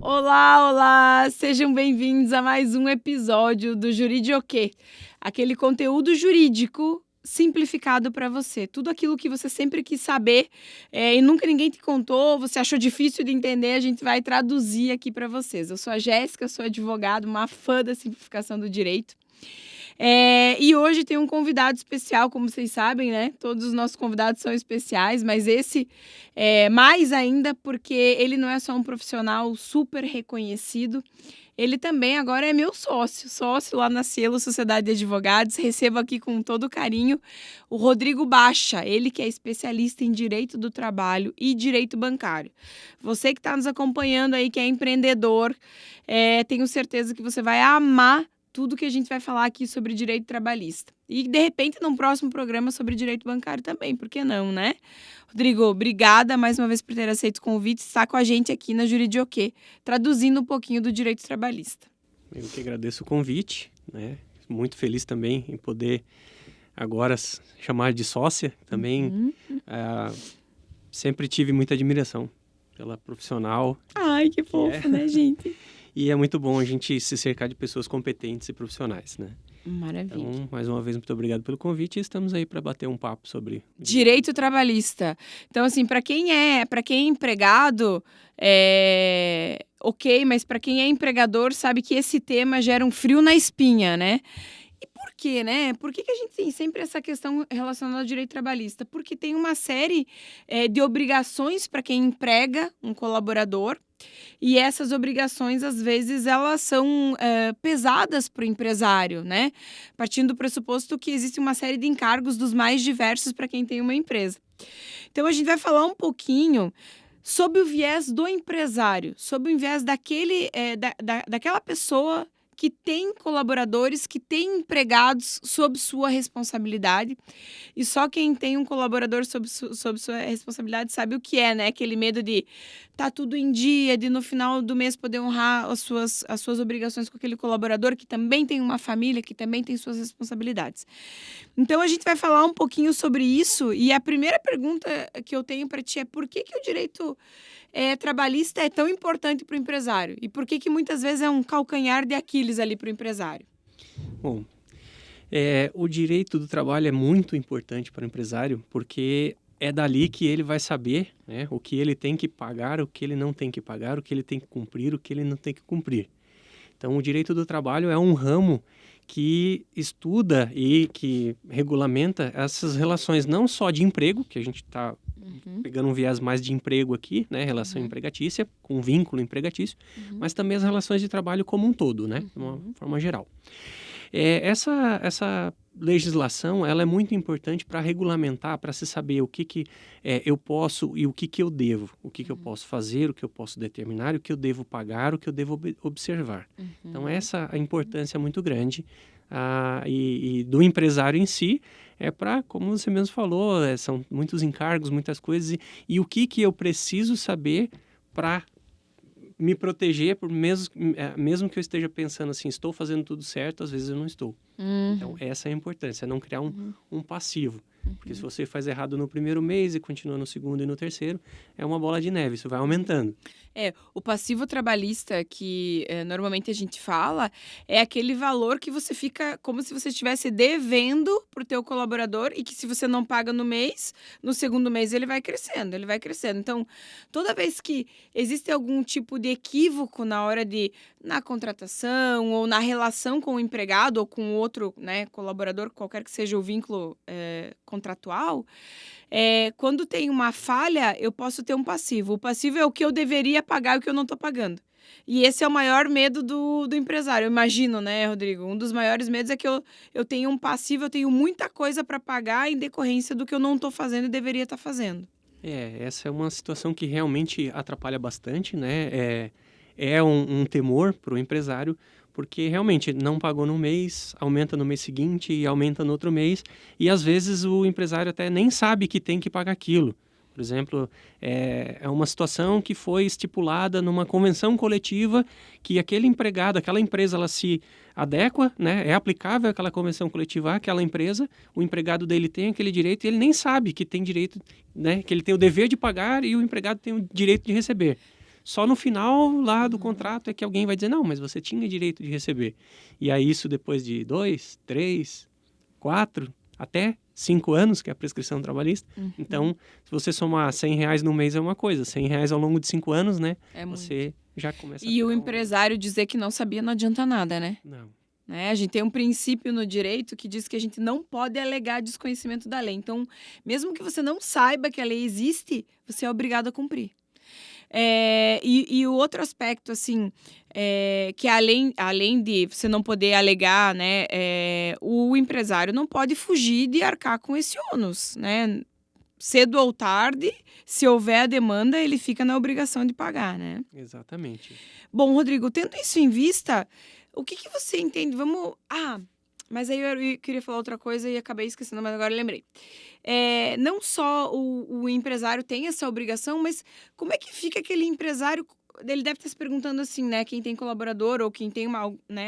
Olá, olá! Sejam bem-vindos a mais um episódio do Juridioquê, aquele conteúdo jurídico simplificado para você. Tudo aquilo que você sempre quis saber e nunca ninguém te contou, você achou difícil de entender, a gente vai traduzir aqui para vocês. Eu sou a Jéssica, sou advogada, uma fã da simplificação do direito. E hoje tem um convidado especial, como vocês sabem, né? Todos os nossos convidados são especiais, mas esse mais ainda porque ele não é só um profissional super reconhecido, ele também agora é meu sócio lá na Cielo Sociedade de Advogados. Recebo aqui com todo carinho o Rodrigo Bacha, ele que é especialista em direito do trabalho e direito bancário. Você que está nos acompanhando aí, que é empreendedor, tenho certeza que você vai amar tudo que a gente vai falar aqui sobre direito trabalhista. E, de repente, num próximo programa sobre direito bancário também, por que não, né? Rodrigo, obrigada mais uma vez por ter aceito o convite, estar com a gente aqui na Juridioquê, traduzindo um pouquinho do direito trabalhista. Eu que agradeço o convite, né? Muito feliz também em poder agora chamar de sócia. Também sempre tive muita admiração pela profissional. Ai, que fofo, né, gente? E é muito bom a gente se cercar de pessoas competentes e profissionais, né? Maravilha. Então, mais uma vez, muito obrigado pelo convite e estamos aí para bater um papo sobre direito trabalhista. Então, assim, para quem é empregado, ok, mas para quem é empregador, sabe que esse tema gera um frio na espinha, né? E por quê, né? Por que a gente tem sempre essa questão relacionada ao direito trabalhista? Porque tem uma série de obrigações para quem emprega um colaborador. E essas obrigações, às vezes, elas são pesadas para o empresário, né? Partindo do pressuposto que existe uma série de encargos dos mais diversos para quem tem uma empresa. Então, a gente vai falar um pouquinho sobre o viés do empresário, sobre o viés daquela pessoa que tem colaboradores, que tem empregados sob sua responsabilidade. E só quem tem um colaborador sob sua responsabilidade sabe o que é, né? Aquele medo de tá tudo em dia, de no final do mês poder honrar as suas obrigações com aquele colaborador que também tem uma família, que também tem suas responsabilidades. Então, a gente vai falar um pouquinho sobre isso. E a primeira pergunta que eu tenho para ti é por que o direito trabalhista é tão importante para o empresário? E por que muitas vezes é um calcanhar de Aquiles ali para o empresário? Bom, o direito do trabalho é muito importante para o empresário, porque é dali que ele vai saber, né, o que ele tem que pagar, o que ele não tem que pagar, o que ele tem que cumprir, o que ele não tem que cumprir. Então, o direito do trabalho é um ramo que estuda e que regulamenta essas relações não só de emprego, que a gente está pegando um viés mais de emprego aqui, né, relação empregatícia, com vínculo empregatício, mas também as relações de trabalho como um todo, né, de uma forma geral. Essa legislação, ela é muito importante para regulamentar, para se saber o que eu posso e o que eu devo, o que eu posso fazer, o que eu posso determinar, o que eu devo pagar, o que eu devo observar. Então, essa a importância muito grande e do empresário em si, para, como você mesmo falou, são muitos encargos, muitas coisas, e o que eu preciso saber para me proteger, mesmo que eu esteja pensando assim, estou fazendo tudo certo, às vezes eu não estou. Então, essa é a importância, não criar um passivo. Porque se você faz errado no primeiro mês e continua no segundo e no terceiro, é uma bola de neve, isso vai aumentando. O passivo trabalhista que normalmente a gente fala é aquele valor que você fica como se você estivesse devendo para o teu colaborador e que se você não paga no mês, no segundo mês ele vai crescendo. Então, toda vez que existe algum tipo de equívoco na contratação ou na relação com o empregado ou com outro, né, colaborador, qualquer que seja o vínculo contratual, quando tem uma falha, eu posso ter um passivo. O passivo é o que eu deveria pagar e o que eu não estou pagando. E esse é o maior medo do empresário. Eu imagino, né, Rodrigo? Um dos maiores medos é que eu tenho um passivo, eu tenho muita coisa para pagar em decorrência do que eu não estou fazendo e deveria estar fazendo. Essa é uma situação que realmente atrapalha bastante, né? É um temor para o empresário, porque realmente não pagou no mês, aumenta no mês seguinte e aumenta no outro mês, e às vezes o empresário até nem sabe que tem que pagar aquilo. Por exemplo, é uma situação que foi estipulada numa convenção coletiva que aquele empregado, aquela empresa, ela se adequa, né? É aplicável aquela convenção coletiva àquela empresa, o empregado dele tem aquele direito e ele nem sabe que tem direito, né? Que ele tem o dever de pagar e o empregado tem o direito de receber. Só no final lá do contrato é que alguém vai dizer, não, mas você tinha direito de receber. E aí isso depois de 2, 3, 4, até 5 anos, que é a prescrição trabalhista. Então, se você somar R$100 no mês é uma coisa, R$100 ao longo de 5 anos, né? Você já começa E o empresário dizer que não sabia não adianta nada, né? Não. Né? A gente tem um princípio no direito que diz que a gente não pode alegar desconhecimento da lei. Então, mesmo que você não saiba que a lei existe, você é obrigado a cumprir. E o outro aspecto, assim, que além de você não poder alegar, né, o empresário não pode fugir de arcar com esse ônus, né? Cedo ou tarde, se houver a demanda, ele fica na obrigação de pagar, né? Exatamente. Bom, Rodrigo, tendo isso em vista, o que você entende? Mas aí eu queria falar outra coisa e acabei esquecendo, mas agora eu lembrei. Não só o empresário tem essa obrigação, mas como é que fica aquele empresário? Ele deve estar se perguntando assim, né? Quem tem colaborador ou quem tem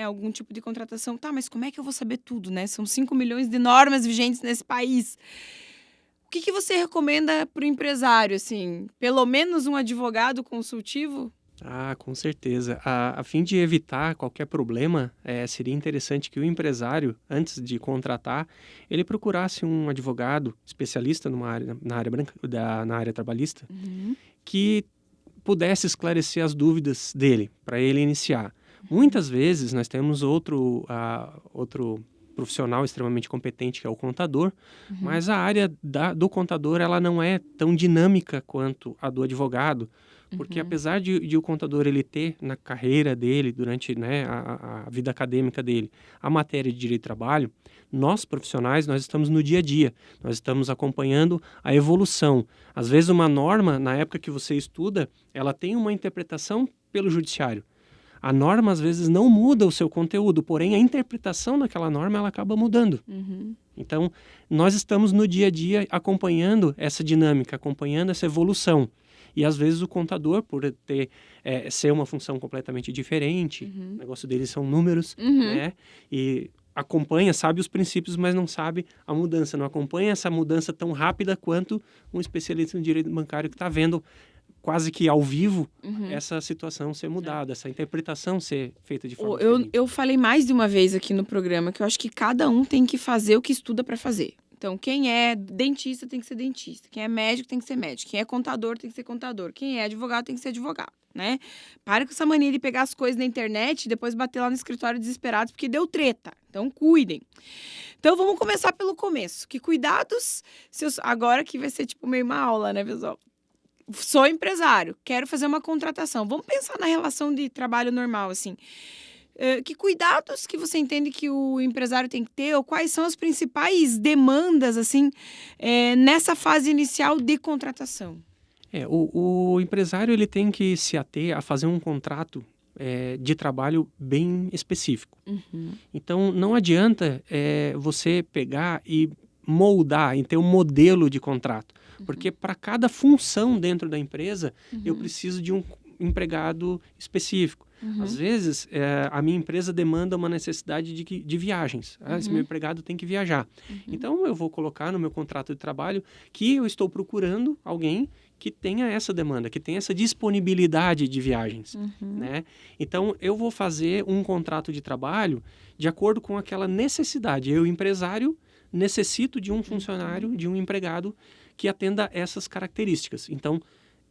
algum tipo de contratação. Tá, mas como é que eu vou saber tudo, né? São 5 milhões de normas vigentes nesse país. O que você recomenda para o empresário, assim? Pelo menos um advogado consultivo? Com certeza. A fim de evitar qualquer problema, seria interessante que o empresário, antes de contratar, ele procurasse um advogado especialista na área trabalhista, que pudesse esclarecer as dúvidas dele, para ele iniciar. Muitas vezes nós temos outro profissional extremamente competente, que é o contador, mas a área do contador ela não é tão dinâmica quanto a do advogado, porque apesar de o contador ele ter na carreira dele, durante, né, a vida acadêmica dele, a matéria de direito do trabalho, nós profissionais, nós estamos no dia a dia, nós estamos acompanhando a evolução. Às vezes uma norma, na época que você estuda, ela tem uma interpretação pelo judiciário. A norma, às vezes, não muda o seu conteúdo, porém, a interpretação daquela norma, ela acaba mudando. Então, nós estamos no dia a dia acompanhando essa dinâmica, acompanhando essa evolução. E, às vezes, o contador, por ser uma função completamente diferente, o negócio dele são números, né? E acompanha, sabe os princípios, mas não sabe a mudança. Não acompanha essa mudança tão rápida quanto um especialista em direito bancário que está vendo quase que ao vivo essa situação ser mudada, essa interpretação ser feita de forma diferente. Eu falei mais de uma vez aqui no programa que eu acho que cada um tem que fazer o que estuda para fazer. Então, quem é dentista tem que ser dentista, quem é médico tem que ser médico, quem é contador tem que ser contador, quem é advogado tem que ser advogado, né? Para com essa mania de pegar as coisas na internet e depois bater lá no escritório desesperados porque deu treta. Então, cuidem. Então, vamos começar pelo começo. Que cuidados agora que vai ser tipo meio uma aula, né, pessoal? Sou empresário, quero fazer uma contratação. Vamos pensar na relação de trabalho normal, assim. Que cuidados que você entende que o empresário tem que ter? Ou quais são as principais demandas, assim, nessa fase inicial de contratação? O empresário ele tem que se ater a fazer um contrato de trabalho bem específico. Então, não adianta você pegar e moldar, e ter um modelo de contrato. Porque para cada função dentro da empresa, eu preciso de um empregado específico. Às vezes, a minha empresa demanda uma necessidade de viagens. Esse meu empregado tem que viajar. Então, eu vou colocar no meu contrato de trabalho que eu estou procurando alguém que tenha essa demanda, que tenha essa disponibilidade de viagens. Né? Então, eu vou fazer um contrato de trabalho de acordo com aquela necessidade. Eu, empresário, necessito de um funcionário, de um empregado que atenda essas características. Então,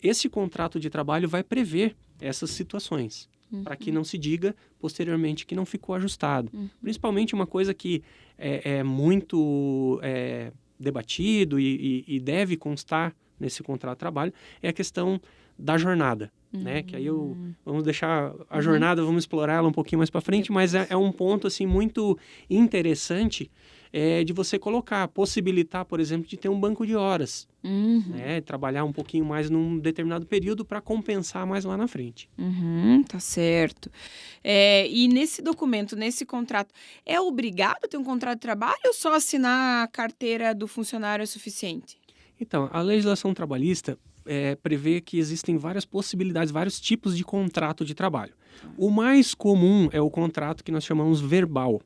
esse contrato de trabalho vai prever essas situações, para que não se diga posteriormente que não ficou ajustado. Principalmente uma coisa que é muito debatido e deve constar nesse contrato de trabalho é a questão da jornada. Né? Que aí vamos deixar a jornada, vamos explorar ela um pouquinho mais para frente, mas é um ponto assim, muito interessante de você colocar, possibilitar, por exemplo, de ter um banco de horas. Né? Trabalhar um pouquinho mais num determinado período para compensar mais lá na frente. Tá certo. E nesse documento, nesse contrato, é obrigado a ter um contrato de trabalho ou só assinar a carteira do funcionário é suficiente? Então, a legislação trabalhista prevê que existem várias possibilidades, vários tipos de contrato de trabalho. O mais comum é o contrato que nós chamamos verbal.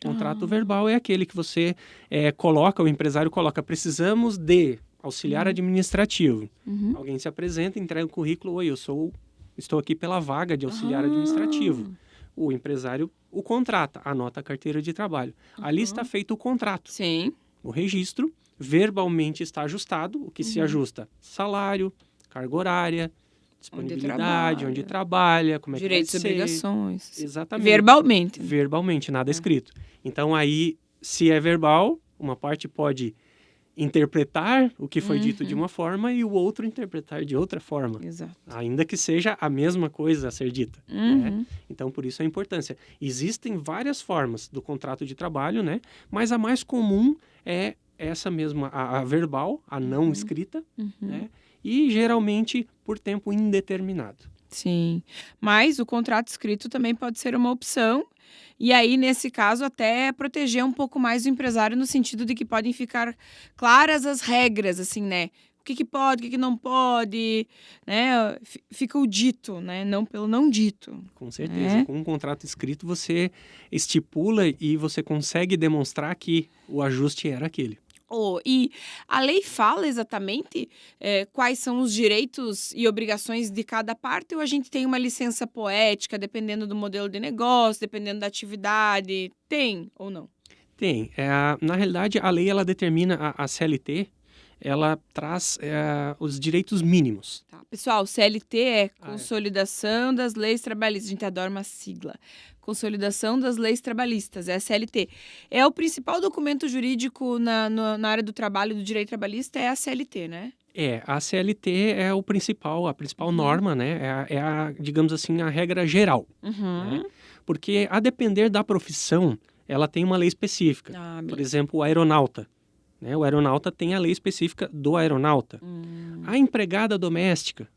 Contrato verbal é aquele que você o empresário coloca, precisamos de auxiliar administrativo. Alguém se apresenta, entrega o currículo, oi, eu sou estou aqui pela vaga de auxiliar administrativo. O empresário o contrata, anota a carteira de trabalho. Ali está feito o contrato. Sim. O registro verbalmente está ajustado. O que se ajusta? Salário, carga horária, disponibilidade, onde trabalha, como é que vai direitos e ser. obrigações. Exatamente. Verbalmente. Verbalmente, nada escrito. Então aí, se é verbal, uma parte pode interpretar o que foi dito de uma forma e o outro interpretar de outra forma. Exato. Ainda que seja a mesma coisa a ser dita. Né? Então, por isso a importância. Existem várias formas do contrato de trabalho, né? Mas a mais comum é essa mesma, a verbal, a não escrita, né? E geralmente por tempo indeterminado. Sim, mas o contrato escrito também pode ser uma opção. E aí, nesse caso, até proteger um pouco mais o empresário no sentido de que podem ficar claras as regras, assim, né? O que pode, o que não pode, né? Fica o dito, né? Não pelo não dito. Com certeza. Com um contrato escrito, você estipula e você consegue demonstrar que o ajuste era aquele. E a lei fala exatamente quais são os direitos e obrigações de cada parte, ou a gente tem uma licença poética, dependendo do modelo de negócio, dependendo da atividade? Tem ou não? Tem. Na realidade, a lei ela determina a CLT, ela traz os direitos mínimos. Tá. Pessoal, CLT é Consolidação das Leis Trabalhistas. A gente adora uma sigla. Consolidação das Leis Trabalhistas, é a CLT. É o principal documento jurídico na área do trabalho e do direito trabalhista, é a CLT, né? A CLT é a principal norma, né? Digamos assim, a regra geral. Né? Porque, a depender da profissão, ela tem uma lei específica. Por exemplo, o aeronauta. Né? O aeronauta tem a lei específica do aeronauta. A empregada doméstica,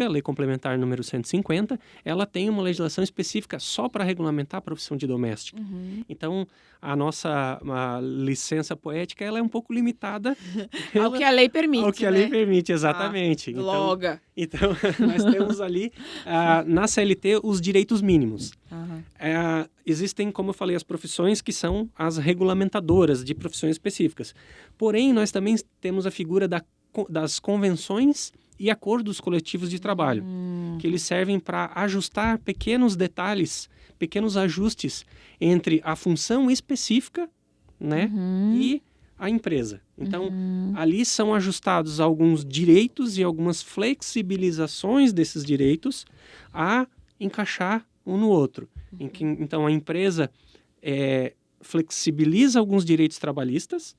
Lei Complementar número 150, ela tem uma legislação específica só para regulamentar a profissão de doméstica. Então, a nossa licença poética ela é um pouco limitada ao que a lei permite. Ao que a lei permite, exatamente. Então, nós temos ali, na CLT, os direitos mínimos. Existem, como eu falei, as profissões que são as regulamentadoras de profissões específicas. Porém, nós também temos a figura das convenções e acordos coletivos de trabalho, que eles servem para ajustar pequenos detalhes, pequenos ajustes entre a função específica, né, e a empresa. Então, ali são ajustados alguns direitos e algumas flexibilizações desses direitos a encaixar um no outro. Então, a empresa flexibiliza alguns direitos trabalhistas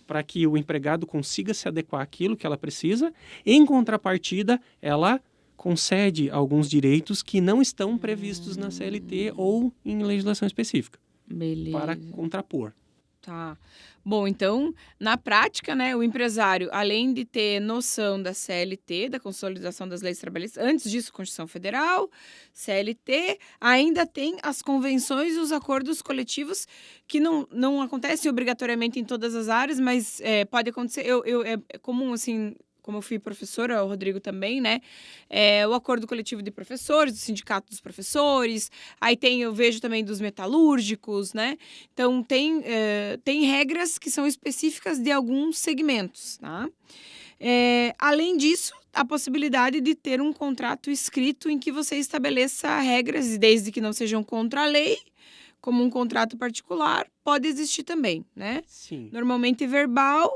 para que o empregado consiga se adequar àquilo que ela precisa. Em contrapartida, ela concede alguns direitos que não estão previstos na CLT ou em legislação específica. Beleza. Para contrapor. Tá. Bom, então, na prática, né, o empresário, além de ter noção da CLT, da Consolidação das Leis Trabalhistas, antes disso, Constituição Federal, CLT, ainda tem as convenções e os acordos coletivos que não acontecem obrigatoriamente em todas as áreas, mas pode acontecer. É comum, assim, como eu fui professora, o Rodrigo também, né? O acordo coletivo de professores, do sindicato dos professores, aí eu vejo também dos metalúrgicos, né? Então, tem regras que são específicas de alguns segmentos, tá? Além disso, a possibilidade de ter um contrato escrito em que você estabeleça regras, desde que não sejam contra a lei, como um contrato particular, pode existir também, né? Sim. Normalmente verbal.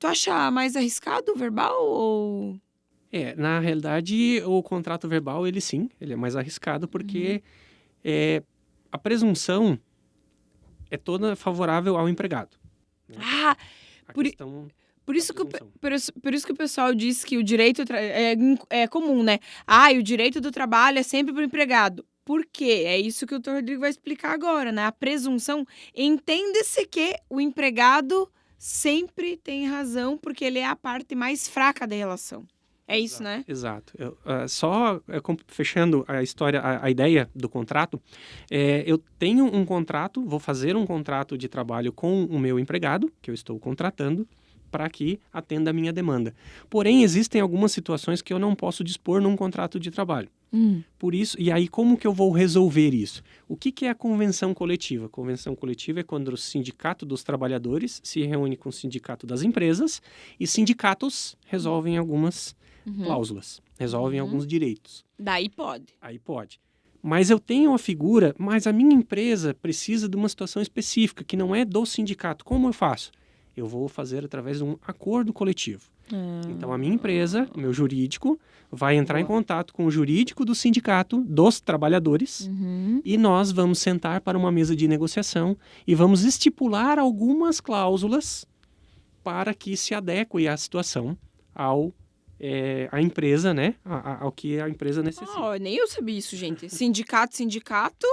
Tu acha mais arriscado o verbal ou... Na realidade, o contrato verbal, ele é mais arriscado porque a presunção é toda favorável ao empregado. Né? Por isso que o pessoal diz que o direito é comum, né? O direito do trabalho é sempre para o empregado. Por quê? É isso que o Dr. Rodrigo vai explicar agora, né? A presunção, entende-se que o empregado sempre tem razão, porque ele é a parte mais fraca da relação. É isso, né? Exato. Fechando a história, a ideia do contrato, eu tenho um contrato, vou fazer um contrato de trabalho com o meu empregado, que eu estou contratando, para que atenda a minha demanda. Porém, existem algumas situações que eu não posso dispor num contrato de trabalho. Por isso, e aí como que eu vou resolver isso? O que é a convenção coletiva? A convenção coletiva é quando o sindicato dos trabalhadores se reúne com o sindicato das empresas e sindicatos resolvem algumas cláusulas. resolvem alguns direitos. Daí pode. Aí pode. Mas eu tenho uma figura, mas a minha empresa precisa de uma situação específica, que não é do sindicato. Como eu faço? Eu vou fazer através de um acordo coletivo. Então, a minha empresa, o meu jurídico, vai entrar em contato com o jurídico do sindicato dos trabalhadores e nós vamos sentar para uma mesa de negociação e vamos estipular algumas cláusulas para que se adeque a situação à empresa, né? Ao que a empresa necessita. Nem eu sabia isso, gente. Sindicato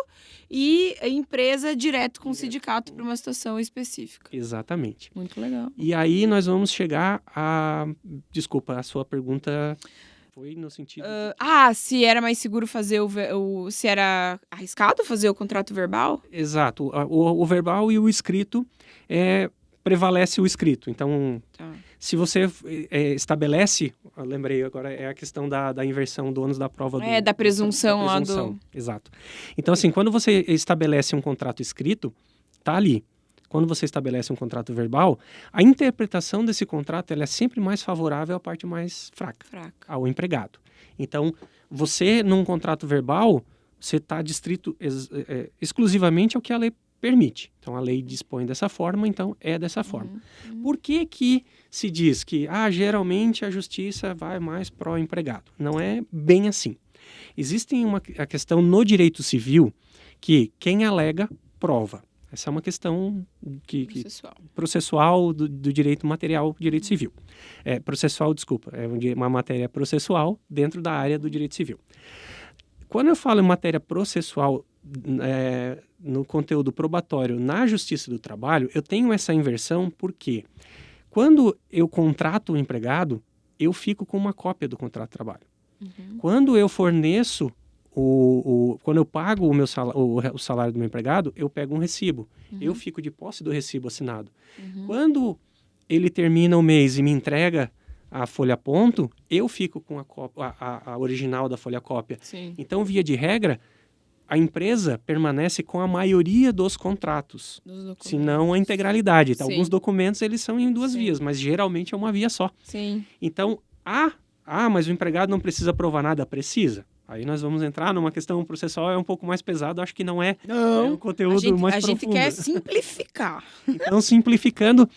e a empresa direto com o sindicato para uma situação específica. Exatamente. Muito legal. E aí nós vamos chegar a... Desculpa, a sua pergunta foi no sentido... Se era mais seguro fazer se era arriscado fazer o contrato verbal? Exato. O verbal e o escrito prevalece o escrito. Então, se você estabelece... Eu lembrei agora, é a questão da inversão do ônus da prova. Da presunção lá do... Exato. Então, assim, quando você estabelece um contrato escrito, tá ali. Quando você estabelece um contrato verbal, a interpretação desse contrato ela é sempre mais favorável à parte mais fraca. Ao empregado. Então, você, num contrato verbal, você está distrito exclusivamente ao que a lei permite. Então, a lei dispõe dessa forma, então é dessa forma. Por que se diz que geralmente a justiça vai mais pró-empregado? Não é bem assim. Existe a questão no direito civil que quem alega, prova. Essa é uma questão processual do direito material, direito civil. Processual, desculpa, é uma matéria processual dentro da área do direito civil. Quando eu falo em matéria processual no conteúdo probatório na Justiça do Trabalho, eu tenho essa inversão porque quando eu contrato o empregado, eu fico com uma cópia do contrato de trabalho. Quando eu forneço, quando eu pago o salário do meu empregado, eu pego um recibo. Eu fico de posse do recibo assinado. Quando ele termina o mês e me entrega a folha ponto, eu fico com a original da folha cópia. Sim. Então, via de regra, a empresa permanece com a maioria dos contratos, se não a integralidade. Então, alguns documentos eles são em duas vias, mas geralmente é uma via só. Sim. Então, mas o empregado não precisa provar nada? Precisa. Aí nós vamos entrar numa questão processual, é um pouco mais pesado, acho que não é um conteúdo mais profundo. A gente quer simplificar. Então, simplificando,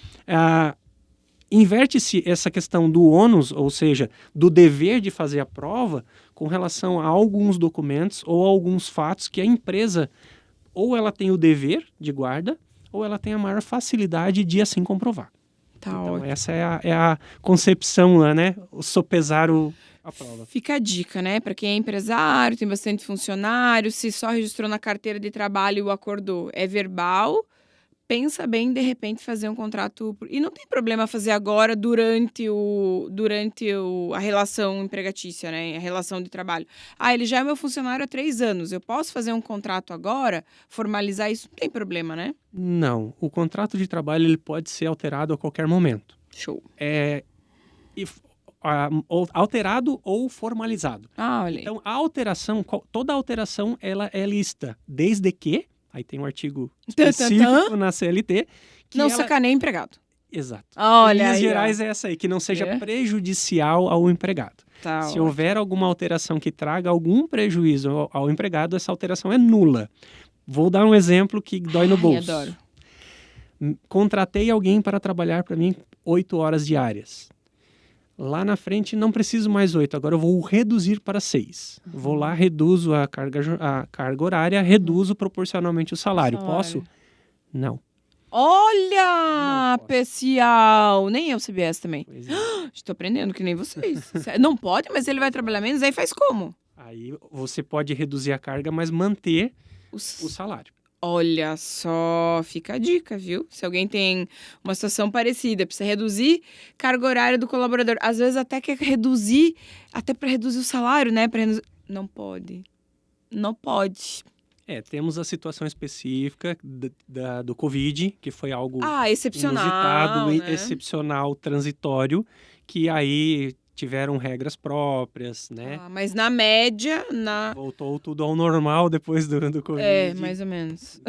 inverte-se essa questão do ônus, ou seja, do dever de fazer a prova, com relação a alguns documentos ou a alguns fatos que a empresa, ou ela tem o dever de guarda, ou ela tem a maior facilidade de assim comprovar. Então, ótimo. Essa é a concepção, né? O sopesar a prova. Fica a dica, né? Para quem é empresário, tem bastante funcionário, se só registrou na carteira de trabalho e o acordo é verbal, pensa bem, de repente, fazer um contrato... E não tem problema fazer agora durante a relação empregatícia, né? A relação de trabalho. Ele já é meu funcionário há 3 anos. Eu posso fazer um contrato agora? Formalizar isso? Não tem problema, né? Não. O contrato de trabalho ele pode ser alterado a qualquer momento. Show. Alterado ou formalizado. Olha. Então, toda alteração, ela é lista, desde que... Aí tem um artigo específico na CLT. Não sacaneia empregado. Exato. Olha, em linhas gerais é essa aí, que não seja prejudicial ao empregado. Se houver alguma alteração que traga algum prejuízo ao empregado, essa alteração é nula. Vou dar um exemplo que dói no bolso. Adoro. Contratei alguém para trabalhar para mim 8 horas diárias. Lá na frente não preciso mais 8, agora eu vou reduzir para 6. Vou lá, reduzo a carga horária, reduzo proporcionalmente o salário. Posso? Não. Olha, especial! Nem eu sabia essa também. Estou aprendendo que nem vocês. Não pode, mas ele vai trabalhar menos, aí faz como? Aí você pode reduzir a carga, mas manter o salário. Olha só, fica a dica, viu? Se alguém tem uma situação parecida, precisa reduzir carga horária do colaborador. Às vezes até quer reduzir, até para reduzir o salário, né? Não pode. Não pode. Temos a situação específica do Covid, que foi algo excepcional, inusitado, né? excepcional, transitório, que aí tiveram regras próprias, né? Mas na média, Voltou tudo ao normal depois do Covid. mais ou menos.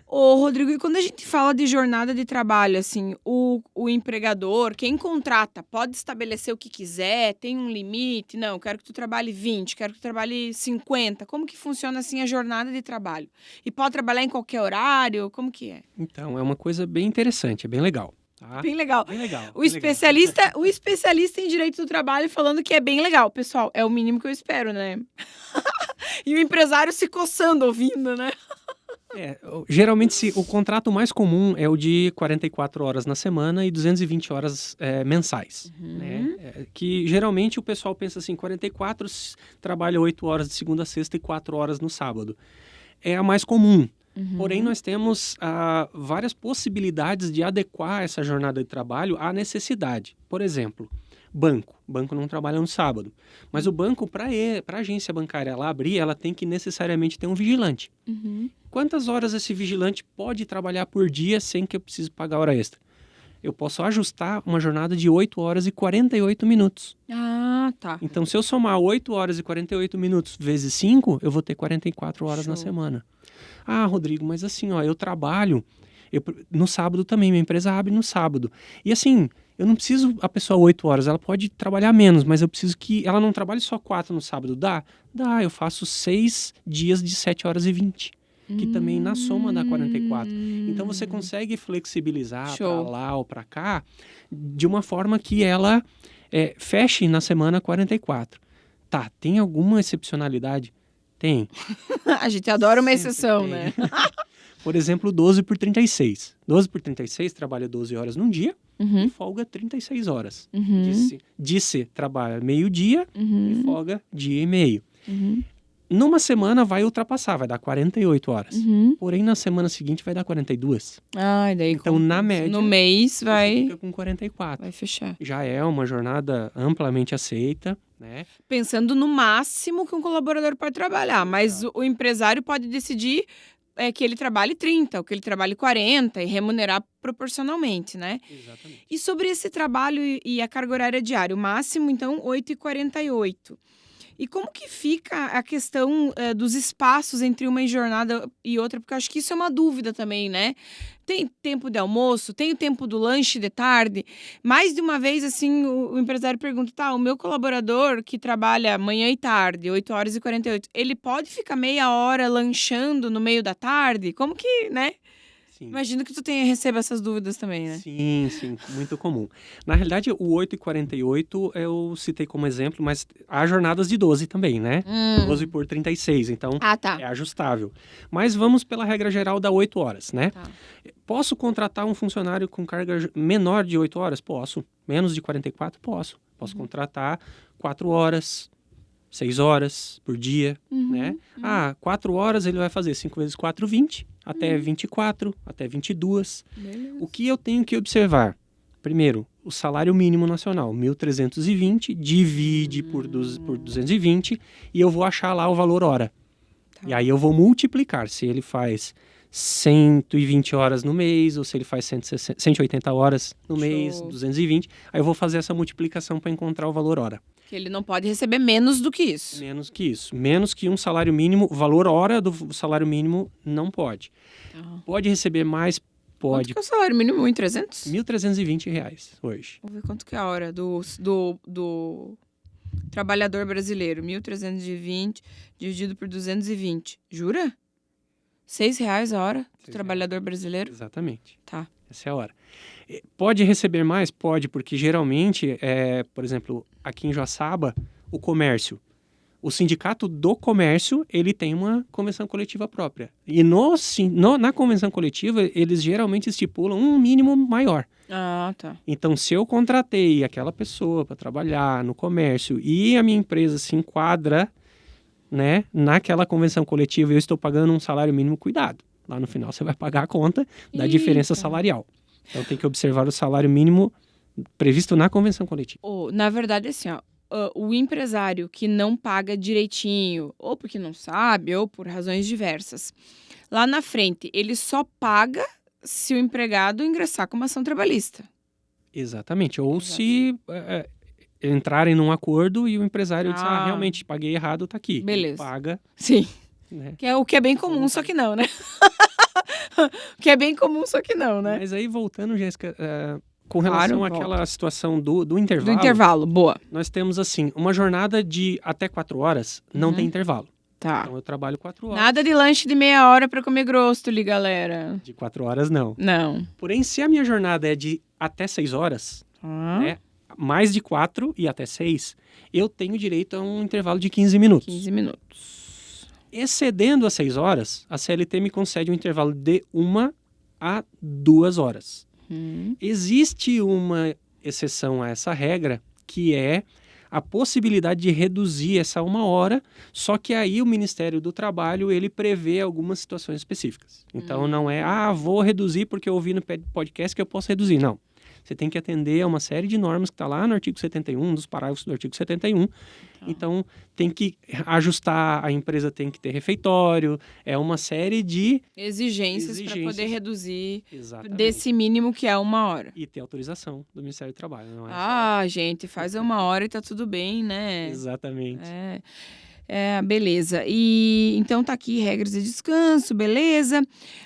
Ô, Rodrigo, e quando a gente fala de jornada de trabalho, assim, o empregador, quem contrata, pode estabelecer o que quiser, tem um limite? Não, quero que tu trabalhe 20, quero que tu trabalhe 50. Como que funciona, assim, a jornada de trabalho? E pode trabalhar em qualquer horário? Como que é? Então, é uma coisa bem interessante, é bem legal. Tá? Bem legal. Bem legal. O especialista em direito do trabalho falando que é bem legal. Pessoal, é o mínimo que eu espero, né? E o empresário se coçando ouvindo, né? Geralmente, o contrato mais comum é o de 44 horas na semana e 220 horas mensais. Né? Que geralmente o pessoal pensa assim, 44 trabalha 8 horas de segunda a sexta e 4 horas no sábado. É a mais comum. Porém, nós temos várias possibilidades de adequar essa jornada de trabalho à necessidade. Por exemplo, banco. Banco não trabalha no sábado. Mas o banco, para a agência bancária ela abrir, ela tem que necessariamente ter um vigilante. Quantas horas esse vigilante pode trabalhar por dia sem que eu precise pagar hora extra? Eu posso ajustar uma jornada de 8 horas e 48 minutos. Ah, tá. Então, se eu somar 8 horas e 48 minutos vezes 5, eu vou ter 44 horas na semana. Ah, Rodrigo, mas assim, ó, eu trabalho no sábado também, minha empresa abre no sábado. E assim, eu não preciso a pessoa 8 horas, ela pode trabalhar menos, mas eu preciso que ela não trabalhe só 4 no sábado. Dá, eu faço 6 dias de 7 horas e 20. Que também na soma dá 44. Então você consegue flexibilizar para lá ou para cá de uma forma que ela feche na semana 44. Tá, tem alguma excepcionalidade? Tem. A gente adora uma exceção, tem. né? Por exemplo, 12 por 36. 12 por 36 trabalha 12 horas num dia e folga 36 horas. Disse trabalha meio-dia e folga dia e meio. Numa semana vai ultrapassar, vai dar 48 horas. Porém, na semana seguinte vai dar 42. E daí então, na média, no mês vai... fica com 44. Vai fechar. Já é uma jornada amplamente aceita, né? Pensando no máximo que um colaborador pode trabalhar. Mas o empresário pode decidir que ele trabalhe 30, ou que ele trabalhe 40 e remunerar proporcionalmente, né? Exatamente. E sobre esse trabalho e a carga horária diária, o máximo, então, 8h48. E como que fica a questão dos espaços entre uma jornada e outra? Porque eu acho que isso é uma dúvida também, né? Tem tempo de almoço, tem o tempo do lanche de tarde. Mais de uma vez, assim, o empresário pergunta, o meu colaborador que trabalha manhã e tarde, 8 horas e 48, ele pode ficar meia hora lanchando no meio da tarde? Como que, né? Sim. Imagino que tu receba essas dúvidas também, né? Sim, muito comum. Na realidade, o 8h48 eu citei como exemplo, mas há jornadas de 12 também, né? 12 por 36, então é ajustável. Mas vamos pela regra geral da 8 horas, né? Tá. Posso contratar um funcionário com carga menor de 8 horas? Posso. Menos de 44? Posso. Posso contratar 4 horas, 6 horas por dia, né? 4 horas ele vai fazer 5 vezes 4, 20. Até 24, até 22. Beleza. O que eu tenho que observar? Primeiro, o salário mínimo nacional, 1.320, divide por 220 e eu vou achar lá o valor hora. Tá. E aí eu vou multiplicar se ele faz 120 horas no mês ou se ele faz 180 horas no mês, 220. Aí eu vou fazer essa multiplicação para encontrar o valor hora. Que ele não pode receber menos do que isso. Menos que isso. Menos que um salário mínimo, valor hora do salário mínimo não pode. Pode receber mais? Pode. Quanto que é o salário mínimo? 1.300? R$ 1.320 hoje. Vamos ver quanto que é a hora do trabalhador brasileiro. 1.320 dividido por 220. Jura? R$6 a hora do trabalhador brasileiro? Exatamente. Tá. Essa é a hora. Pode receber mais? Pode, porque geralmente, por exemplo, aqui em Joaçaba, o comércio, o sindicato do comércio, ele tem uma convenção coletiva própria. E na convenção coletiva, eles geralmente estipulam um mínimo maior. Tá. Então, se eu contratei aquela pessoa para trabalhar no comércio e a minha empresa se enquadra, né, naquela convenção coletiva e eu estou pagando um salário mínimo, cuidado. Lá no final você vai pagar a conta da diferença salarial. Então tem que observar o salário mínimo previsto na convenção coletiva. Na verdade, assim, o empresário que não paga direitinho, ou porque não sabe, ou por razões diversas, lá na frente, ele só paga se o empregado ingressar com uma ação trabalhista. Exatamente. Ou se entrarem num acordo e o empresário diz, Ah. realmente, paguei errado, tá aqui. Ele Beleza. paga, Sim. né? O que é bem comum, só que não, né? O que é bem comum, só que não, né? Mas aí, voltando, Jéssica, com Claro, relação volta. àquela situação do Do intervalo, intervalo, boa. nós temos, assim, uma jornada de até 4 horas, não tem intervalo. Tá. Então, eu trabalho 4 horas. Nada de lanche de meia hora pra comer grostoli, galera. De 4 horas, não. Não. Porém, se a minha jornada é de até 6 horas, né, mais de 4 e até 6, eu tenho direito a um intervalo de 15 minutos. 15 minutos. Excedendo as 6 horas, a CLT me concede um intervalo de 1 a 2 horas. Existe uma exceção a essa regra, que é a possibilidade de reduzir essa 1 hora, só que aí o Ministério do Trabalho, ele prevê algumas situações específicas. Então, não é, vou reduzir porque eu ouvi no podcast que eu posso reduzir. Não. Você tem que atender a uma série de normas que está lá no artigo 71, dos parágrafos do artigo 71. Então, tem que ajustar, a empresa tem que ter refeitório, é uma série de Exigências para poder reduzir Exatamente. desse mínimo que é 1 hora. E ter autorização do Ministério do Trabalho. Não é Gente, faz 1 hora e tá tudo bem, né? Exatamente. Beleza. E então tá aqui regras de descanso, beleza.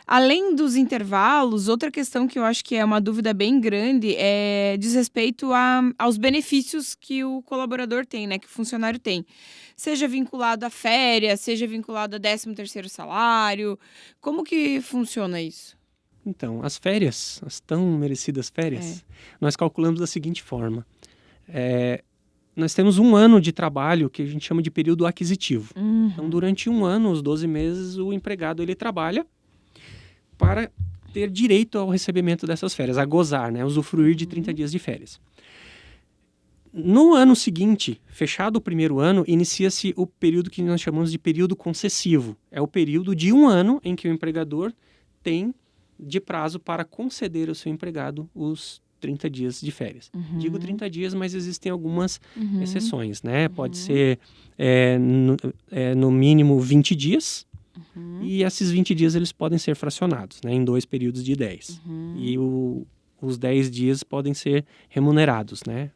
Além dos intervalos, outra questão que eu acho que é uma dúvida bem grande diz respeito aos benefícios que o colaborador tem, né? Que o funcionário tem. Seja vinculado a férias, seja vinculado a 13º salário. Como que funciona isso? Então, as férias, as tão merecidas férias, nós calculamos da seguinte forma. Nós temos 1 ano de trabalho que a gente chama de período aquisitivo. Então, durante 1 ano, os 12 meses, o empregado ele trabalha para ter direito ao recebimento dessas férias, a gozar, né? Usufruir de 30 dias de férias. No ano seguinte, fechado o primeiro ano, inicia-se o período que nós chamamos de período concessivo. É o período de 1 ano em que o empregador tem de prazo para conceder ao seu empregado os 30 dias de férias. Digo 30 dias, mas existem algumas exceções, né? Pode ser no mínimo 20 dias e esses 20 dias eles podem ser fracionados, né? Em 2 períodos de 10. E os 10 dias podem ser remunerados, né?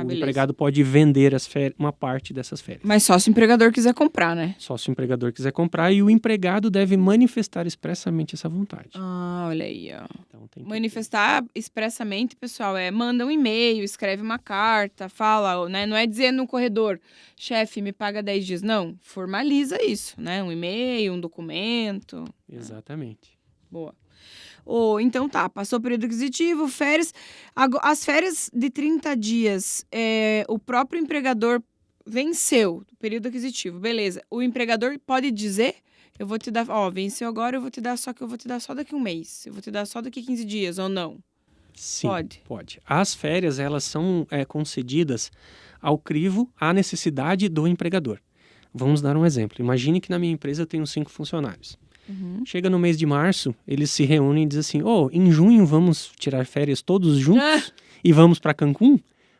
O empregado pode vender uma parte dessas férias. Mas só se o empregador quiser comprar, né? Só se o empregador quiser comprar e o empregado deve manifestar expressamente essa vontade. Olha aí, ó. Então, tem que manifestar expressamente, pessoal, manda um e-mail, escreve uma carta, fala, né? Não é dizer no corredor, chefe, me paga 10 dias. Não, formaliza isso, né? Um e-mail, um documento. Exatamente. Boa. Então tá, passou o período aquisitivo, férias. As férias de 30 dias, o próprio empregador venceu o período aquisitivo, beleza. O empregador pode dizer, eu vou te dar, venceu agora, eu vou te dar só daqui 1 mês. Eu vou te dar só daqui 15 dias, ou não? Sim, pode. As férias, elas são concedidas ao crivo, à necessidade do empregador. Vamos dar um exemplo. Imagine que na minha empresa eu tenho 5 funcionários. Chega no mês de março, eles se reúnem e dizem assim, em junho vamos tirar férias todos juntos e vamos para Cancún?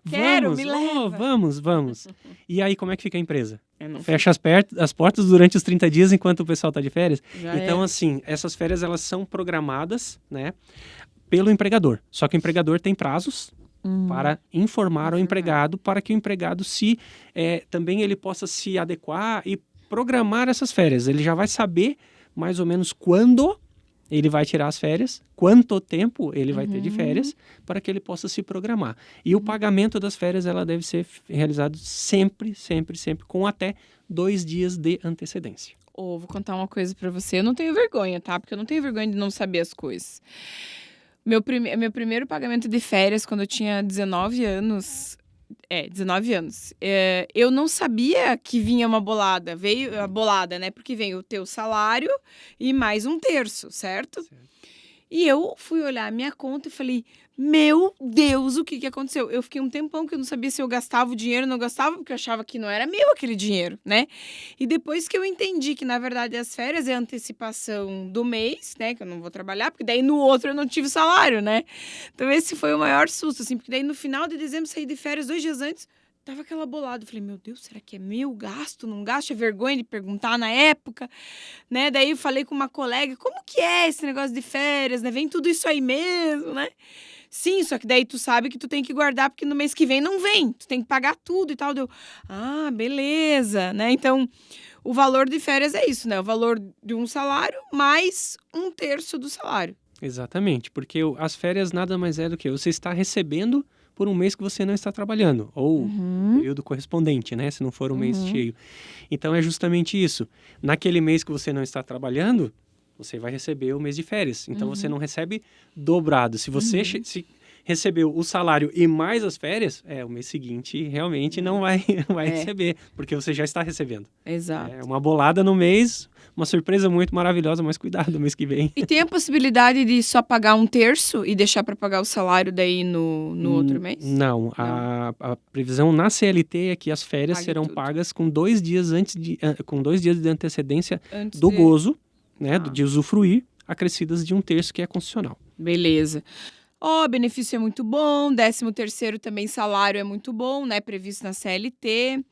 Quero, me leva. Vamos. E aí, como é que fica a empresa? Fecha as portas durante os 30 dias enquanto o pessoal está de férias? Então, assim, essas férias elas são programadas, né, pelo empregador. Só que o empregador tem prazos para informar ao empregado, para que o empregado também ele possa se adequar e programar essas férias. Ele já vai saber mais ou menos quando ele vai tirar as férias, quanto tempo ele vai ter de férias, para que ele possa se programar. E o pagamento das férias, ela deve ser realizado sempre com até 2 dias de antecedência. Vou contar uma coisa pra você. Eu não tenho vergonha, tá? Porque eu não tenho vergonha de não saber as coisas. Meu primeiro pagamento de férias, quando eu tinha 19 anos... 19 anos. Eu não sabia que vinha uma bolada. Veio a bolada, né? Porque vem o teu salário e mais 1/3, certo? E eu fui olhar a minha conta e falei, meu Deus, o que aconteceu? Eu fiquei um tempão que eu não sabia se eu gastava o dinheiro ou não gastava, porque eu achava que não era meu aquele dinheiro, né? E depois que eu entendi que, na verdade, as férias é a antecipação do mês, né? Que eu não vou trabalhar, porque daí no outro eu não tive salário, né? Então esse foi o maior susto, assim, porque daí no final de dezembro, saí de férias 2 dias antes, tava aquela bolada. Eu falei, meu Deus, será que é meu? Gasto? Não gasto? É vergonha de perguntar na época, né? Daí eu falei com uma colega, como que é esse negócio de férias, né? Vem tudo isso aí mesmo, né? Sim, só que daí tu sabe que tu tem que guardar, porque no mês que vem não vem. Tu tem que pagar tudo e tal. Beleza, né? Então, o valor de férias é isso, né? O valor de um salário mais 1/3 do salário. Exatamente, porque as férias nada mais é do que você está recebendo por um mês que você não está trabalhando, ou período correspondente, né? Se não for um mês cheio. Então é justamente isso. Naquele mês que você não está trabalhando, você vai receber o mês de férias. Então você não recebe dobrado. Se você se recebeu o salário e mais as férias, o mês seguinte realmente não vai receber, porque você já está recebendo. Exato. É uma bolada no mês, uma surpresa muito maravilhosa, mas cuidado mês que vem. E tem a possibilidade de só pagar 1/3 e deixar para pagar o salário daí no outro mês? Não. A previsão na CLT é que as férias Pague serão tudo. pagas com 2 dias com 2 dias de antecedência Antes do de- gozo, né, Tá. de usufruir, acrescidas de 1/3 que é constitucional. Beleza. Benefício é muito bom, 13º também salário é muito bom, né? Previsto na CLT.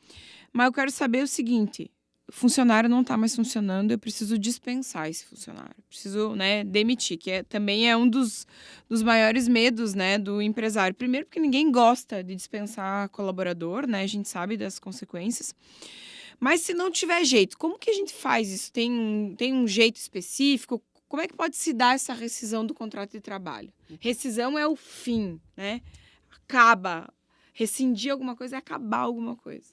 Mas eu quero saber o seguinte: o funcionário não está mais funcionando, eu preciso dispensar esse funcionário. Preciso, né, demitir, que também é um dos maiores medos, né, do empresário. Primeiro, porque ninguém gosta de dispensar colaborador, né? A gente sabe das consequências. Mas se não tiver jeito, como que a gente faz isso? Tem um jeito específico? Como é que pode se dar essa rescisão do contrato de trabalho? Rescisão é o fim, né? Acaba. Rescindir alguma coisa é acabar alguma coisa.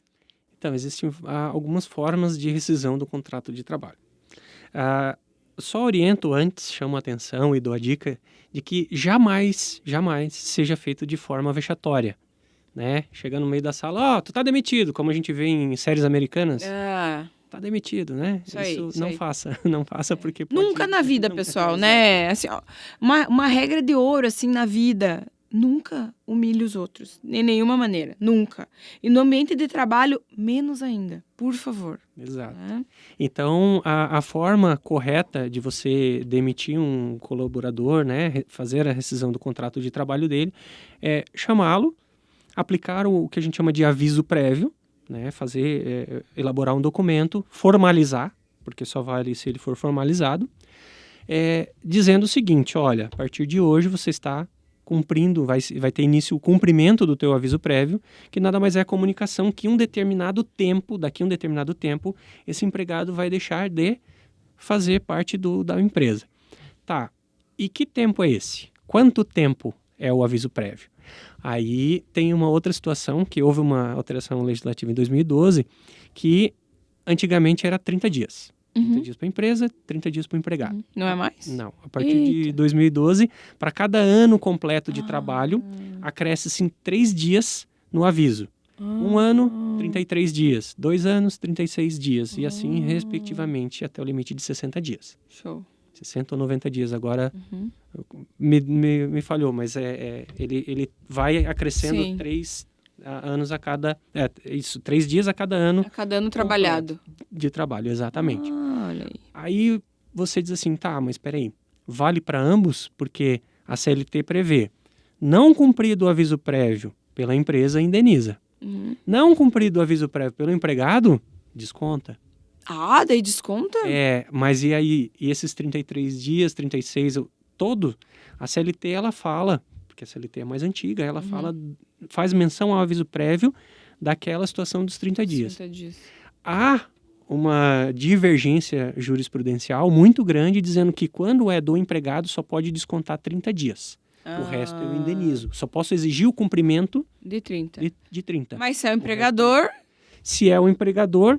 Então, existem algumas formas de rescisão do contrato de trabalho. Só oriento antes, chamo a atenção e dou a dica de que jamais seja feito de forma vexatória, né? Chega no meio da sala, tu tá demitido, como a gente vê em séries americanas. Tá demitido, né? Isso aí. Não faça, não faça porque pode... Nunca na vida, Nunca, pessoal, exato. né? Assim, ó, uma regra de ouro, assim, na vida. Nunca humilhe os outros. De nenhuma maneira. Nunca. E no ambiente de trabalho, menos ainda. Por favor. Exato. Né? Então, a forma correta de você demitir um colaborador, né, fazer a rescisão do contrato de trabalho dele, é chamá-lo, aplicar o que a gente chama de aviso prévio, né, elaborar um documento, formalizar, porque só vale se ele for formalizado, dizendo o seguinte: olha, a partir de hoje você está cumprindo, vai ter início o cumprimento do teu aviso prévio, que nada mais é a comunicação que daqui a um determinado tempo, esse empregado vai deixar de fazer parte da empresa. Tá, e que tempo é esse? Quanto tempo é o aviso prévio? Aí tem uma outra situação, que houve uma alteração legislativa em 2012, que antigamente era 30 dias. 30 dias para a empresa, 30 dias para o empregado. Não é mais? Não. A partir de 2012, para cada ano completo de trabalho, acresce-se 3 dias no aviso. 1 ano, 33 dias. 2 anos, 36 dias. E assim, respectivamente, até o limite de 60 dias. Show. 60 ou 90 dias. Agora, me falhou, mas ele vai acrescendo 3 anos a cada... 3 dias a cada ano. A cada ano trabalhado. De trabalho, exatamente. Olha aí. Aí você diz assim, tá, mas espera aí, vale para ambos? Porque a CLT prevê, não cumprido o aviso prévio pela empresa, indeniza. Não cumprido o aviso prévio pelo empregado, desconta. Daí desconta? Mas e aí, e esses 33 dias, 36, todo, a CLT ela fala, porque a CLT é mais antiga, ela faz menção ao aviso prévio daquela situação dos 30 dias. 30 dias. Há uma divergência jurisprudencial muito grande dizendo que quando é do empregado só pode descontar 30 dias. O resto eu indenizo. Só posso exigir o cumprimento de 30. De 30. Mas se é o empregador... Se é o empregador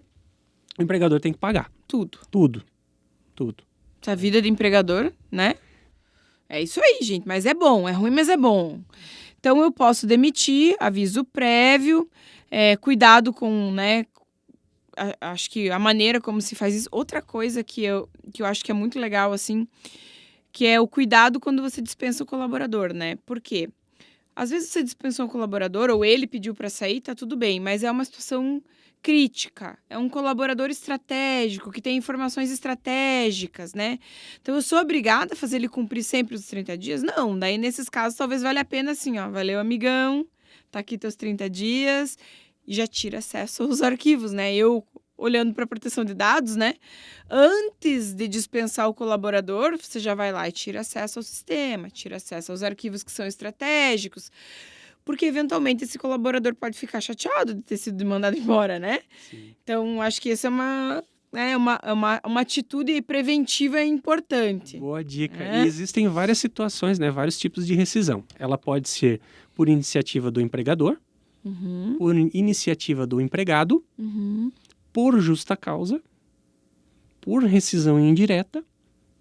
tem que pagar. Tudo. Essa vida de empregador, né? É isso aí, gente. Mas é bom. É ruim, mas é bom. Então, eu posso demitir, aviso prévio, cuidado com, né? Acho que a maneira como se faz isso. Outra coisa que eu acho que é muito legal, assim, que é o cuidado quando você dispensa o colaborador, né? Por quê? Às vezes você dispensou um colaborador ou ele pediu para sair, tá tudo bem, mas é uma situação crítica. É um colaborador estratégico, que tem informações estratégicas, né? Então, eu sou obrigada a fazer ele cumprir sempre os 30 dias? Não. Daí, nesses casos, talvez valha a pena assim, ó. Valeu, amigão. Tá aqui teus 30 dias. E já tira acesso aos arquivos, né? Eu, olhando para a proteção de dados, né? Antes de dispensar o colaborador, você já vai lá e tira acesso ao sistema, tira acesso aos arquivos que são estratégicos, porque eventualmente esse colaborador pode ficar chateado de ter sido mandado embora, né? Sim. Então, acho que essa é uma atitude preventiva importante. Boa dica. E existem várias situações, né? Vários tipos de rescisão. Ela pode ser por iniciativa do empregador, por iniciativa do empregado, por justa causa, por rescisão indireta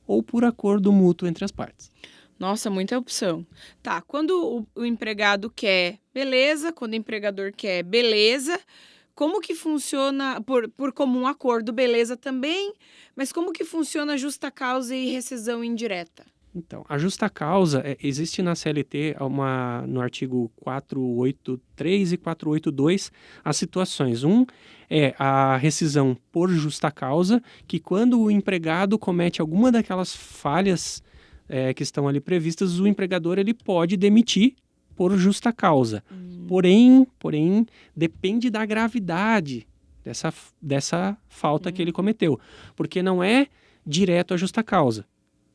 ou por acordo mútuo entre as partes. Nossa, muita opção. Tá, quando o empregado quer, beleza. Quando o empregador quer, beleza. Como que funciona, por comum acordo, beleza também, mas como que funciona a justa causa e rescisão indireta? Então, a justa causa, existe na CLT, no artigo 483 e 482, as situações. Um é a rescisão por justa causa, que quando o empregado comete alguma daquelas falhas que estão ali previstas, o empregador ele pode demitir por justa causa. Porém, depende da gravidade dessa falta que ele cometeu, porque não é direto a justa causa.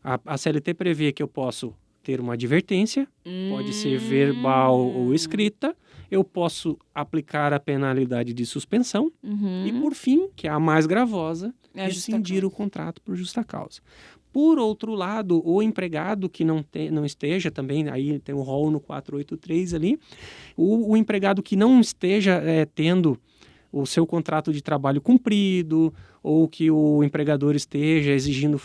A CLT prevê que eu posso ter uma advertência, pode ser verbal ou escrita, eu posso aplicar a penalidade de suspensão e, por fim, que é a mais gravosa, rescindir o contrato por justa causa. Por outro lado, o empregado que não esteja também, aí tem o rol no 483 ali, o empregado que não esteja tendo o seu contrato de trabalho cumprido, ou que o empregador esteja exigindo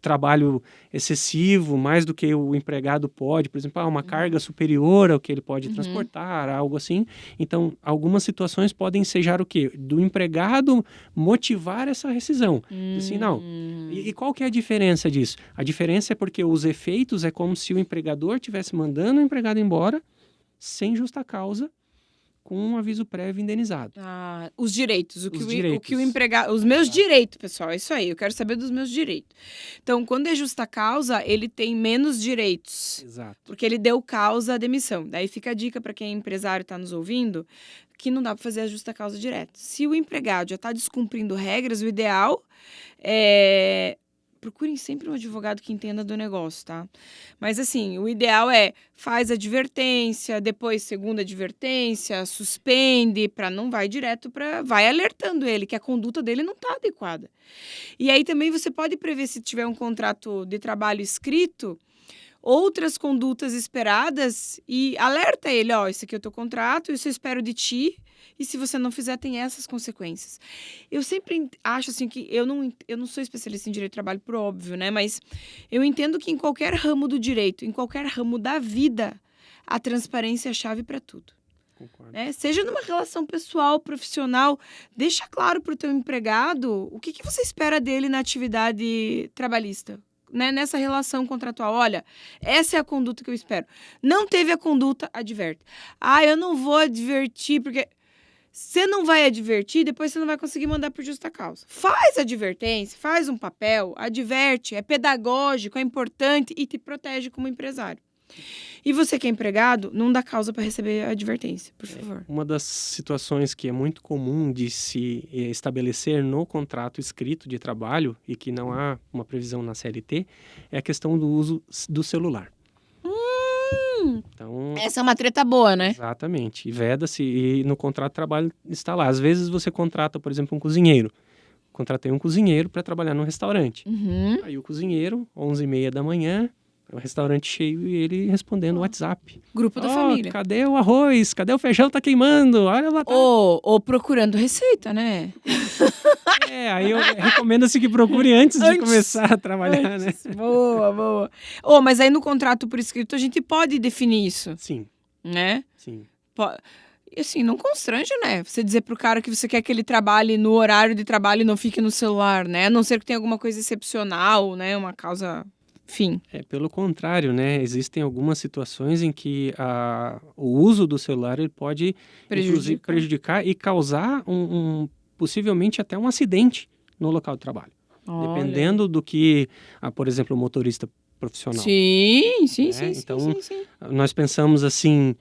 trabalho excessivo, mais do que o empregado pode, por exemplo, uma carga superior ao que ele pode transportar, algo assim. Então, algumas situações podem ensejar o quê? Do empregado motivar essa rescisão. Assim, não. E qual que é a diferença disso? A diferença é porque os efeitos é como se o empregador estivesse mandando o empregado embora sem justa causa, com um aviso prévio indenizado. Os direitos. O que o empregado... Os meus direitos, pessoal. É isso aí. Eu quero saber dos meus direitos. Então, quando é justa causa, ele tem menos direitos. Exato. Porque ele deu causa à demissão. Daí fica a dica para quem é empresário e está nos ouvindo, que não dá para fazer a justa causa direto. Se o empregado já está descumprindo regras, o ideal é... Procurem sempre um advogado que entenda do negócio, tá? Mas, assim, o ideal é faz advertência, depois segunda advertência, suspende, para não vai direto para... Vai alertando ele que a conduta dele não está adequada. E aí também você pode prever, se tiver um contrato de trabalho escrito, outras condutas esperadas e alerta ele, esse aqui é o teu contrato, isso eu espero de ti. E se você não fizer, tem essas consequências. Eu sempre acho assim que eu não sou especialista em direito do trabalho, por óbvio, né? Mas eu entendo que em qualquer ramo do direito, em qualquer ramo da vida, a transparência é a chave para tudo. Concordo. Seja numa relação pessoal, profissional, deixa claro para o teu empregado o que você espera dele na atividade trabalhista. Né, nessa relação contratual, olha, essa é a conduta que eu espero. Não teve a conduta, adverte. Eu não vou advertir, porque você não vai advertir, depois você não vai conseguir mandar por justa causa. Faz advertência, faz um papel, adverte, é pedagógico, é importante e te protege como empresário. E você que é empregado, não dá causa para receber a advertência, por favor. Uma das situações que é muito comum de se estabelecer no contrato escrito de trabalho e que não há uma previsão na CLT é a questão do uso do celular. Então, essa é uma treta boa, né? Exatamente. E veda-se, e no contrato de trabalho está lá. Às vezes você contrata, por exemplo, um cozinheiro. Contratei um cozinheiro para trabalhar num restaurante. Aí o cozinheiro, 11h30 da manhã, o restaurante cheio e ele respondendo o WhatsApp. Grupo da família. Cadê o arroz? Cadê o feijão? Tá queimando. Olha lá. Ou procurando receita, né? Aí eu recomendo-se que procure antes de começar a trabalhar, né? Boa. Mas aí no contrato por escrito a gente pode definir isso. Sim. Né? Sim. E assim, não constrange, né? Você dizer pro cara que você quer que ele trabalhe no horário de trabalho e não fique no celular, né? A não ser que tenha alguma coisa excepcional, né? Uma causa... Enfim. Pelo contrário, né? Existem algumas situações em que o uso do celular ele pode inclusive prejudicar e causar possivelmente até um acidente no local de trabalho. Olha. Dependendo do que, por exemplo, o motorista profissional. Sim. Então, nós pensamos assim,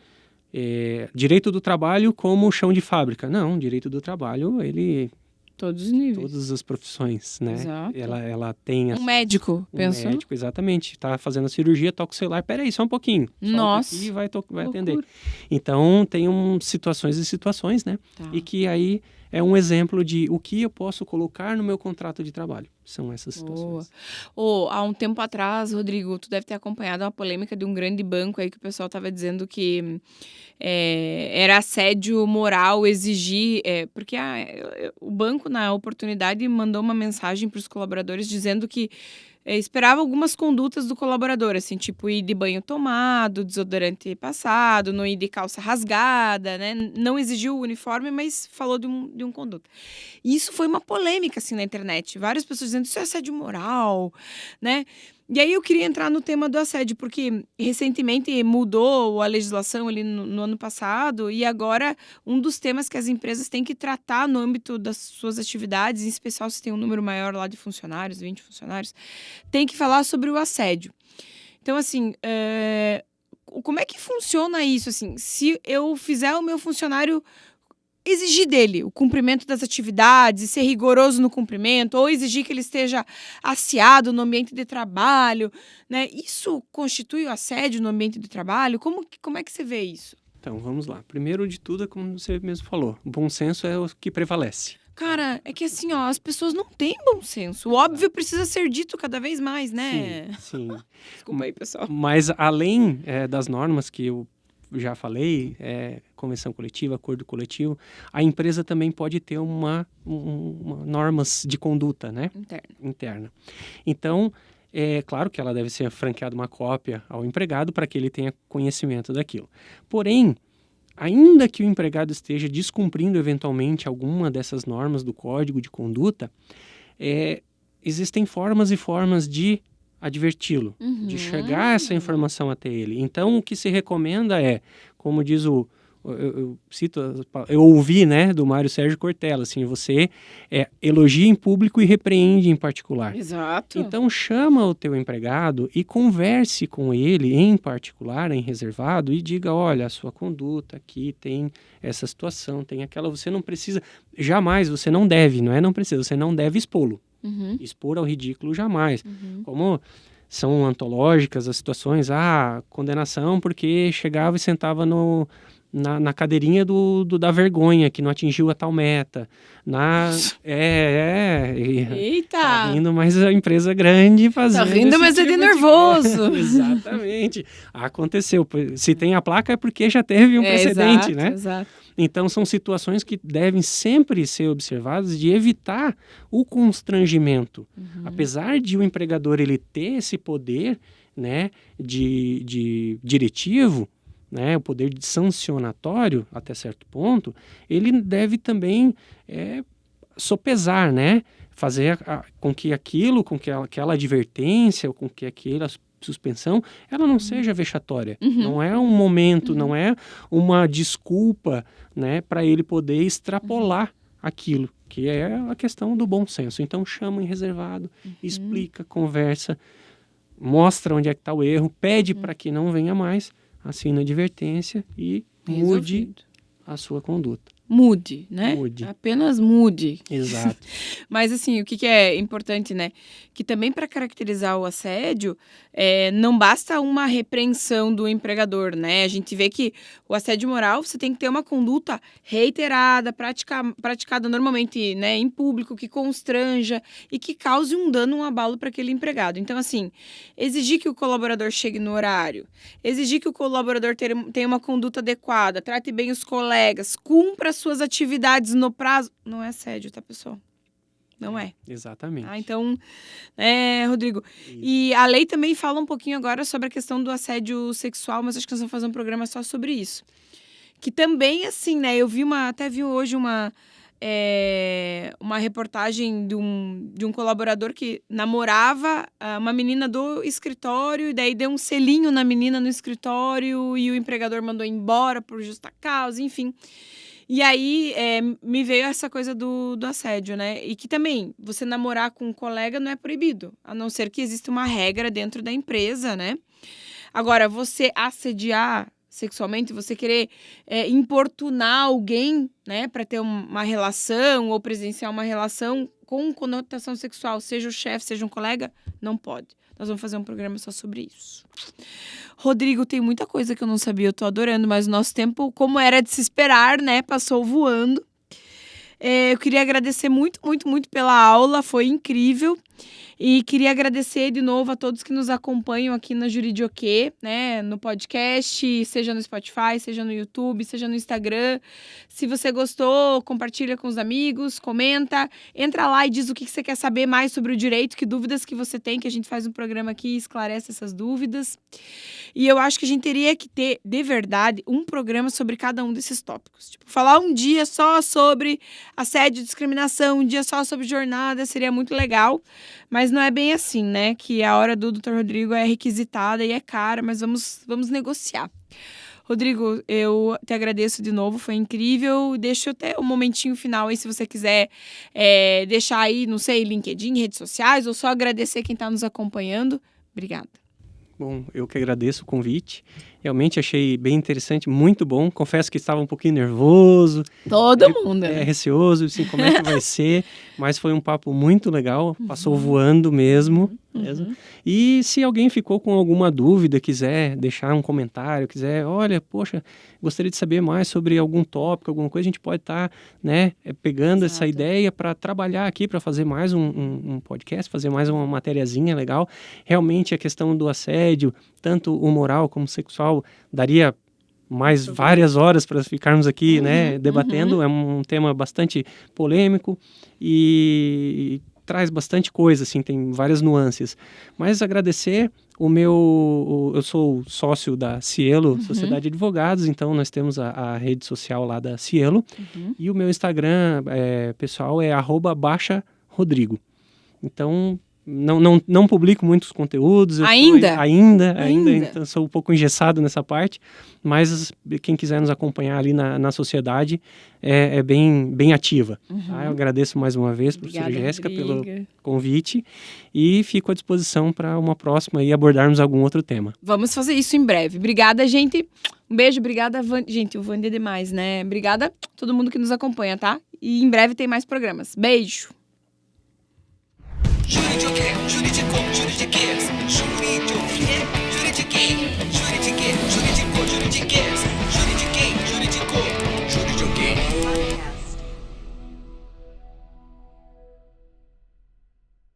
direito do trabalho como chão de fábrica. Não, direito do trabalho, ele... Todos os níveis. Todas as profissões, né? Exato. Ela tem... médico, pensou? Um médico, exatamente. Está fazendo a cirurgia, toca o celular. Peraí, só um pouquinho. Nossa. E vai atender. Então, tem situações e situações, né? Tá. E que aí é um exemplo de o que eu posso colocar no meu contrato de trabalho. São essas situações. Há um tempo atrás, Rodrigo, tu deve ter acompanhado uma polêmica de um grande banco aí que o pessoal estava dizendo que era assédio moral exigir... porque o banco, na oportunidade, mandou uma mensagem para os colaboradores dizendo que esperava algumas condutas do colaborador, assim, tipo ir de banho tomado, desodorante passado, não ir de calça rasgada, né? Não exigiu o uniforme, mas falou de um conduta. E isso foi uma polêmica, assim, na internet. Várias pessoas dizendo isso é assédio moral, né? E aí eu queria entrar no tema do assédio, porque recentemente mudou a legislação ali no ano passado e agora um dos temas que as empresas têm que tratar no âmbito das suas atividades, em especial se tem um número maior lá de funcionários, 20 funcionários, tem que falar sobre o assédio. Então, assim, como é que funciona isso? Assim, se eu fizer o meu funcionário exigir dele o cumprimento das atividades, ser rigoroso no cumprimento, ou exigir que ele esteja aciado no ambiente de trabalho, né? Isso constitui o assédio no ambiente de trabalho? Como é que você vê isso? Então, vamos lá. Primeiro de tudo, é como você mesmo falou, o bom senso é o que prevalece. Cara, é que assim, as pessoas não têm bom senso. O óbvio precisa ser dito cada vez mais, né? Sim. Desculpa aí, pessoal. Mas além das normas que eu já falei, convenção coletiva, acordo coletivo, a empresa também pode ter normas de conduta, né? Interna. Então, é claro que ela deve ser franqueada uma cópia ao empregado para que ele tenha conhecimento daquilo. Porém, ainda que o empregado esteja descumprindo eventualmente alguma dessas normas do código de conduta, existem formas e formas de adverti-lo, de chegar essa informação até ele. Então, o que se recomenda como diz eu ouvi, né, do Mário Sérgio Cortella, assim, você elogia em público e repreende em particular. Exato. Então, chama o teu empregado e converse com ele em particular, em reservado, e diga, olha, a sua conduta aqui tem essa situação, tem aquela, você não precisa, jamais, você não deve, não precisa, você não deve expô-lo. Expor ao ridículo jamais. Como são antológicas as situações, condenação porque chegava e sentava na cadeirinha da vergonha, que não atingiu a tal meta. Eita! Tá rindo, mas a empresa grande fazendo. Tá rindo, mas é de nervoso. Exatamente. Aconteceu. Se tem a placa é porque já teve um precedente, exato, né? Exato. Então, são situações que devem sempre ser observadas de evitar o constrangimento. Apesar de o empregador ele ter esse poder, né, de diretivo, né, o poder de sancionatório até certo ponto, ele deve também sopesar, né, fazer com que aquela advertência, ou com que aquela suspensão, ela não seja vexatória. Não é um momento, não é uma desculpa, né, para ele poder extrapolar aquilo, que é a questão do bom senso. Então, chama em reservado, explica, conversa, mostra onde é que está o erro, pede para que não venha mais, assina a advertência e mude a sua conduta. Mude, né? Mude. Apenas mude. Exato. Mas, assim, o que é importante, né? Que também para caracterizar o assédio, não basta uma repreensão do empregador, né? A gente vê que o assédio moral, você tem que ter uma conduta reiterada, praticada normalmente, né, em público, que constranja e que cause um dano, um abalo para aquele empregado. Então, assim, exigir que o colaborador chegue no horário, exigir que o colaborador tenha uma conduta adequada, trate bem os colegas, cumpra suas atividades no prazo, não é assédio, tá, pessoal? Não é. Exatamente. Então, Rodrigo, Isso. E a lei também fala um pouquinho agora sobre a questão do assédio sexual, mas acho que nós vamos fazer um programa só sobre isso. Que também, assim, né, até vi hoje uma reportagem de um colaborador que namorava uma menina do escritório, e daí deu um selinho na menina no escritório e o empregador mandou embora por justa causa, enfim. E aí, me veio essa coisa do assédio, né? E que também, você namorar com um colega não é proibido, a não ser que exista uma regra dentro da empresa, né? Agora, você assediar sexualmente, você querer importunar alguém, né, para ter uma relação ou presenciar uma relação com conotação sexual, seja o chefe, seja um colega, não pode. Nós vamos fazer um programa só sobre isso. Rodrigo, tem muita coisa que eu não sabia, eu tô adorando, mas o nosso tempo, como era de se esperar, né, passou voando. Eu queria agradecer muito, muito, muito pela aula, foi incrível. E queria agradecer de novo a todos que nos acompanham aqui na Juridioquê, né, no podcast, seja no Spotify, seja no YouTube, seja no Instagram. Se você gostou, compartilha com os amigos, comenta, entra lá e diz o que você quer saber mais sobre o direito, que dúvidas que você tem, que a gente faz um programa aqui e esclarece essas dúvidas. E eu acho que a gente teria que ter, de verdade, um programa sobre cada um desses tópicos. Tipo, falar um dia só sobre assédio e discriminação, um dia só sobre jornada, seria muito legal. Mas não é bem assim, né? Que a hora do Dr. Rodrigo é requisitada e é cara, mas vamos negociar. Rodrigo, eu te agradeço de novo, foi incrível. Deixa até um momentinho final aí, se você quiser deixar aí, não sei, LinkedIn, redes sociais, ou só agradecer quem está nos acompanhando. Obrigada. Bom, eu que agradeço o convite. Realmente achei bem interessante, muito bom. Confesso que estava um pouquinho nervoso. Todo mundo, né? Receoso, assim, como é que vai ser. Mas foi um papo muito legal, passou voando mesmo. E se alguém ficou com alguma dúvida, quiser deixar um comentário, quiser, olha, poxa, gostaria de saber mais sobre algum tópico, alguma coisa, a gente pode estar, né, pegando essa ideia para trabalhar aqui, para fazer mais um podcast, fazer mais uma matériazinha legal. Realmente a questão do assédio, tanto o moral como o sexual, daria mais várias horas para ficarmos aqui, né, debatendo. É um tema bastante polêmico e traz bastante coisa, assim, tem várias nuances. Mas agradecer eu sou sócio da Cielo, Sociedade de Advogados, então nós temos a rede social lá da Cielo, e o meu Instagram pessoal é @baixa_rodrigo. Então, não publico muitos conteúdos. Ainda? Então sou um pouco engessado nessa parte, mas quem quiser nos acompanhar ali na sociedade é bem ativa. Tá? Eu agradeço mais uma vez, professora Jéssica, pelo convite e fico à disposição para uma próxima e abordarmos algum outro tema. Vamos fazer isso em breve. Obrigada, gente. Um beijo, obrigada, gente, o Vande é demais, né? Obrigada a todo mundo que nos acompanha, tá? E em breve tem mais programas. Beijo! Juridioquê, juridiquês, juridioquê.